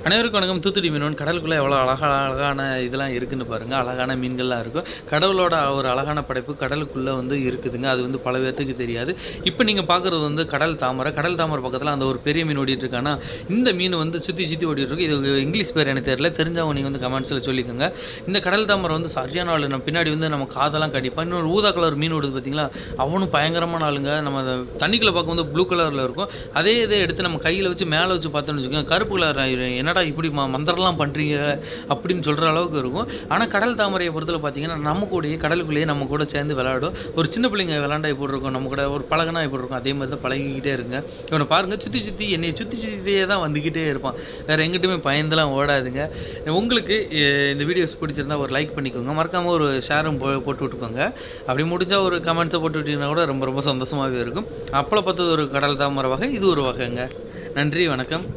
அனைவருக்கும் வணக்கம். தூத்துக்குடி மீனவன். கடலுக்குள்ளே எவ்வளோ அழகான இதெல்லாம் இருக்குதுன்னு பாருங்கள். அழகான மீன்கள்லாம் இருக்கும். கடவுளோட ஒரு அழகான படைப்பு கடலுக்குள்ளே இருக்குதுங்க. அது பல பேர்த்துக்கு தெரியாது. இப்போ நீங்கள் பார்க்குறது கடல் தாமரை. கடல் தாமரை பக்கத்தில் அந்த ஒரு பெரிய மீன் ஓடிட்டுருக்கானா, இந்த மீன் சுற்றி ஓடிட்டுருக்கு. இது இங்கிலீஷ் பேர் எனக்கு தெரியல, தெரிஞ்சவங்க நீங்கள் கமெண்ட்ஸில் சொல்லிக்கோங்க. இந்த கடல் தாமரை சரியான ஆள். நம்ம பின்னாடி நம்ம காதெல்லாம் கடிப்போம். இன்னொரு ஊதா கலர் மீன் ஓடுது பார்த்தீங்களா, அவனும் பயங்கரமான ஆளுங்க. நம்ம தண்ணிக்குள்ளே பார்க்கும்போது ப்ளூ கலரில் இருக்கும். அதே இதை எடுத்து நம்ம கையில் வச்சு மேலே வச்சு பார்த்தோன்னு வச்சுக்கோங்க, கருப்பு கலர் என்னடா இப்படி மந்திரம்லாம் பண்ணுறீங்க அப்படின்னு சொல்கிற அளவுக்கு இருக்கும். ஆனால் கடல் தாமரையை பொறுத்தல பார்த்தீங்கன்னா, நம்ம கூடயே கடலுக்குள்ளேயே நம்ம கூட சேர்ந்து விளையாடும். ஒரு சின்ன பிள்ளைங்க விளாண்டா எப்படி இருக்கும், நம்ம கூட ஒரு பழகினா எப்படி இருக்கும், அதே மாதிரி தான் பழகிக்கிட்டே இருங்க. இவனை பாருங்கள், என்னை சுற்றியே தான் வந்துக்கிட்டே இருப்பான். வேறு எங்கிட்டுமே பயந்தெல்லாம் ஓடாதுங்க. உங்களுக்கு இந்த வீடியோஸ் பிடிச்சிருந்தா ஒரு லைக் பண்ணிக்கோங்க, மறக்காமல் ஒரு ஷேரும் போட்டு விட்டுக்கோங்க. அப்படி முடிஞ்சால் ஒரு கமெண்ட்ஸை போட்டு விட்டிங்கன்னா கூட ரொம்ப ரொம்ப சந்தோஷமாகவே இருக்கும். அப்பளை பார்த்தது ஒரு கடல் தாமரை வகை, இது ஒரு வகைங்க. நன்றி, வணக்கம்.